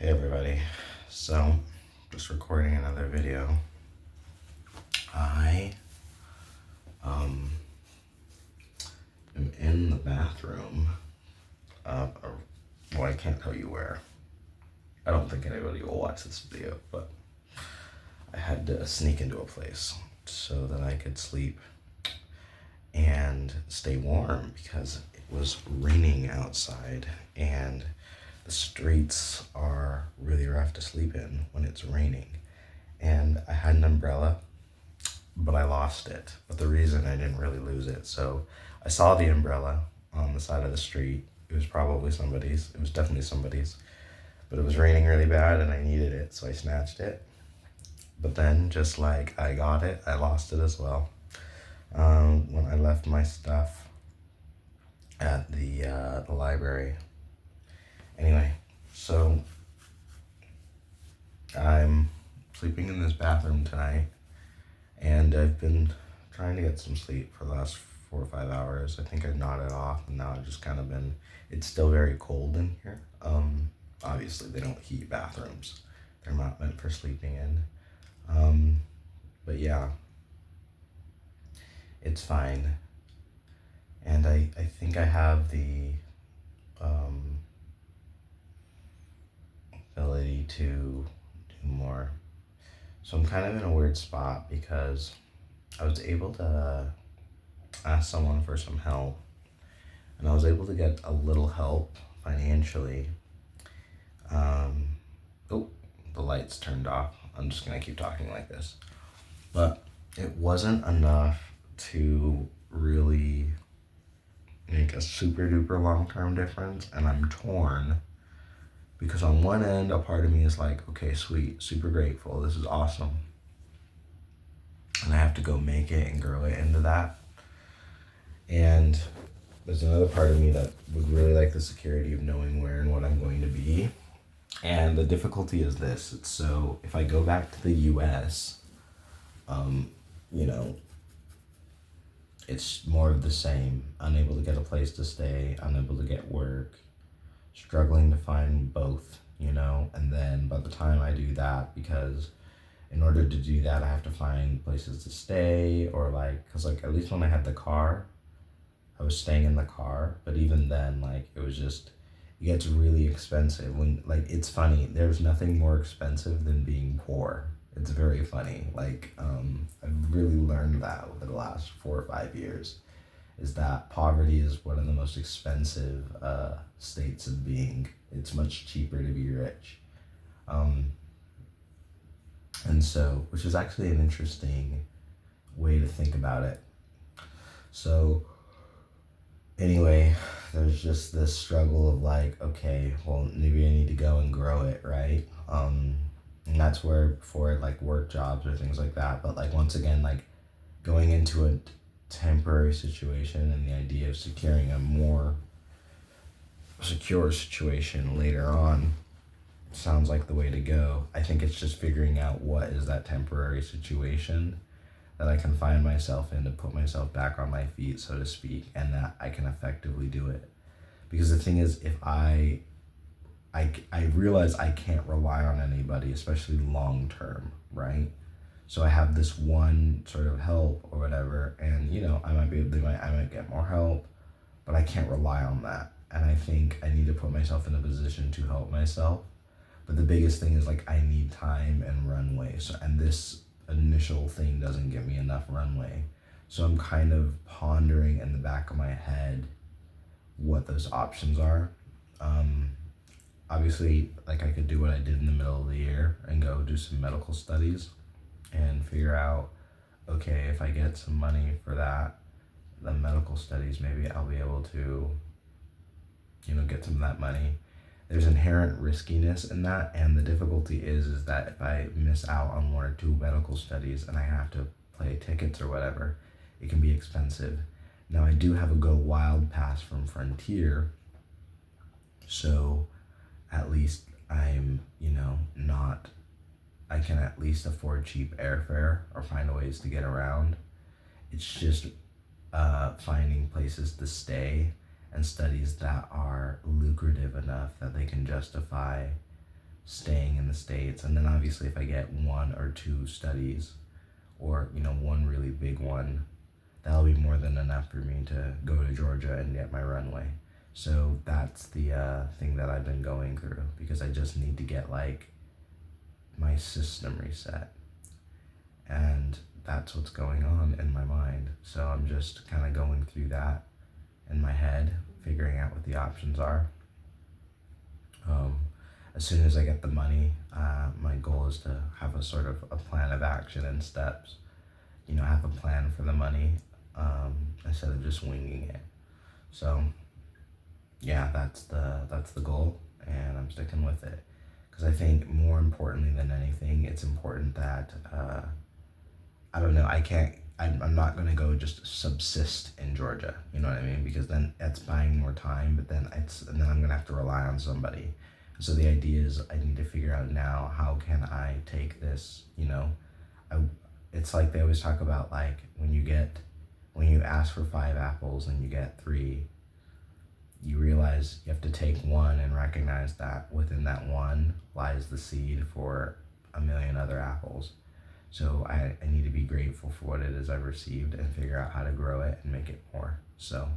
Hey everybody, so just recording another video. I am in the bathroom well, I can't tell you where. I don't think anybody will watch this video, but I had to sneak into a place so that I could sleep and stay warm because it was raining outside and the streets are really rough to sleep in when it's raining. And I had an umbrella, but I lost it. But the reason I didn't really lose it, so I saw the umbrella on the side of the street. It was probably somebody's. It was definitely somebody's. But it was raining really bad and I needed it, so I snatched it. But then, just like I got it, I lost it as well. When I left my stuff at the library. Anyway, so I'm sleeping in this bathroom tonight, and I've been trying to get some sleep for the last 4 or 5 hours. I think I nodded off, and now I've just kind of been. It's still very cold in here. Obviously, they don't heat bathrooms; they're not meant for sleeping in. But yeah, it's fine, and I think I have the ability to do more. So I'm kind of in a weird spot because I was able to ask someone for some help, and I was able to get a little help financially. Um, oh, the lights turned off. I'm just gonna keep talking like this. But it wasn't enough to really make a super duper long term difference, and I'm torn because on one end, a part of me is like, okay, sweet, super grateful, this is awesome. And I have to go make it and grow it into that. And there's another part of me that would really like the security of knowing where and what I'm going to be. And the difficulty is this. It's so if I go back to the US, you know, it's more of the same. Unable to get a place to stay, unable to get work, struggling to find both, and then by the time I do that, because in order to do that, I have to find places to stay or because at least when I had the car, I was staying in the car, but even then, it was just, it gets really expensive when, it's funny, there's nothing more expensive than being poor. It's very funny. I've really learned that over the last 4 or 5 years, is that poverty is one of the most expensive states of being. It's much cheaper to be rich. And so, which is actually an interesting way to think about it. So, anyway, there's just this struggle of okay, well, maybe I need to go and grow it, right? And that's where before work jobs or things like that. But once again, going into a temporary situation and the idea of securing a more secure situation later on sounds like the way to go. I think it's just figuring out what is that temporary situation that I can find myself in to put myself back on my feet, so to speak, and that I can effectively do it. Because the thing is, if I realize I can't rely on anybody, especially long term, right? So I have this one sort of help or whatever, and I might get more help, but I can't rely on that. And I think I need to put myself in a position to help myself. But the biggest thing is I need time and runway. So, and this initial thing doesn't give me enough runway. So I'm kind of pondering in the back of my head what those options are. Obviously, I could do what I did in the middle of the year and go do some medical studies and figure out, okay, if I get some money for that, the medical studies, maybe I'll be able to, get some of that money. There's inherent riskiness in that, and the difficulty is that if I miss out on 1 or 2 medical studies and I have to play tickets or whatever, it can be expensive. Now, I do have a Go Wild pass from Frontier, so at least I'm, not, I can at least afford cheap airfare or find ways to get around. It's just finding places to stay and studies that are lucrative enough that they can justify staying in the States. And then obviously if I get one or two studies, or one really big one, that'll be more than enough for me to go to Georgia and get my runway. So that's the thing that I've been going through, because I just need to get like my system reset, and that's what's going on in my mind. So I'm just kind of going through that in my head, figuring out what the options are. um, as soon as I get the money, my goal is to have a sort of a plan of action and steps. Have a plan for the money, instead of just winging it. So yeah, that's the goal, and I'm sticking with it, because I think more importantly than anything, it's important that I don't know. I can't. I'm not gonna go just subsist in Georgia. You know what I mean? Because then it's buying more time. But then and then I'm gonna have to rely on somebody. So the idea is I need to figure out now, how can I take this. I. It's like they always talk about, like, when you ask for 5 apples and you get 3, you realize you have to take one and recognize that within that one lies the seed for a million other apples. So I need to be grateful for what it is I've received and figure out how to grow it and make it more. So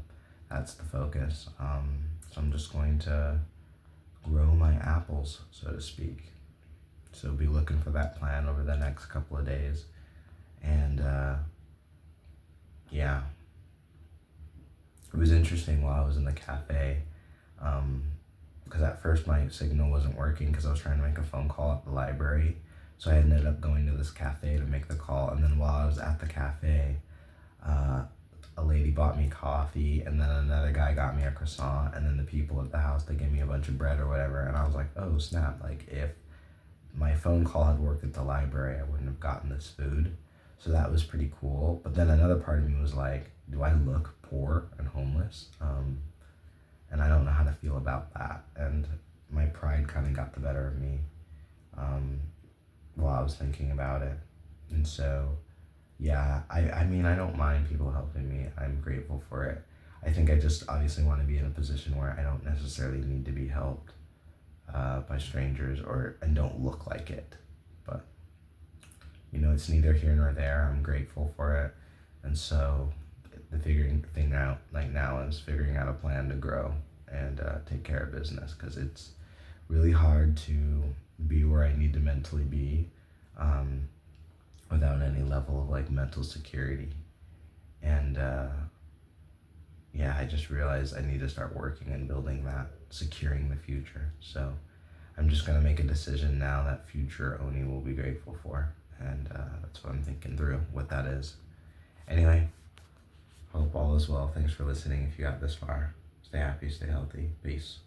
that's the focus. So I'm just going to grow my apples, so to speak. So be looking for that plan over the next couple of days. And yeah, it was interesting while I was in the cafe, because at first my signal wasn't working because I was trying to make a phone call at the library. So I ended up going to this cafe to make the call. And then while I was at the cafe, a lady bought me coffee, and then another guy got me a croissant, and then the people at the house, they gave me a bunch of bread or whatever. And I was like, oh snap, like if my phone call had worked at the library, I wouldn't have gotten this food. So that was pretty cool. But then another part of me was like, do I look poor and homeless? And I don't know how to feel about that. And my pride kind of got the better of me, while I was thinking about it. And so, yeah, I mean, I don't mind people helping me. I'm grateful for it. I think I just obviously want to be in a position where I don't necessarily need to be helped by strangers, and don't look like it. But it's neither here nor there. I'm grateful for it. And so the figuring thing out like now is figuring out a plan to grow and take care of business, because it's really hard to be where I need to mentally be, without any level of like mental security. And yeah, I just realized I need to start working and building that, securing the future. So I'm just going to make a decision now that future Oni will be grateful for. And that's what I'm thinking through, what that is. Anyway, hope all is well. Thanks for listening if you got this far. Stay happy, stay healthy. Peace.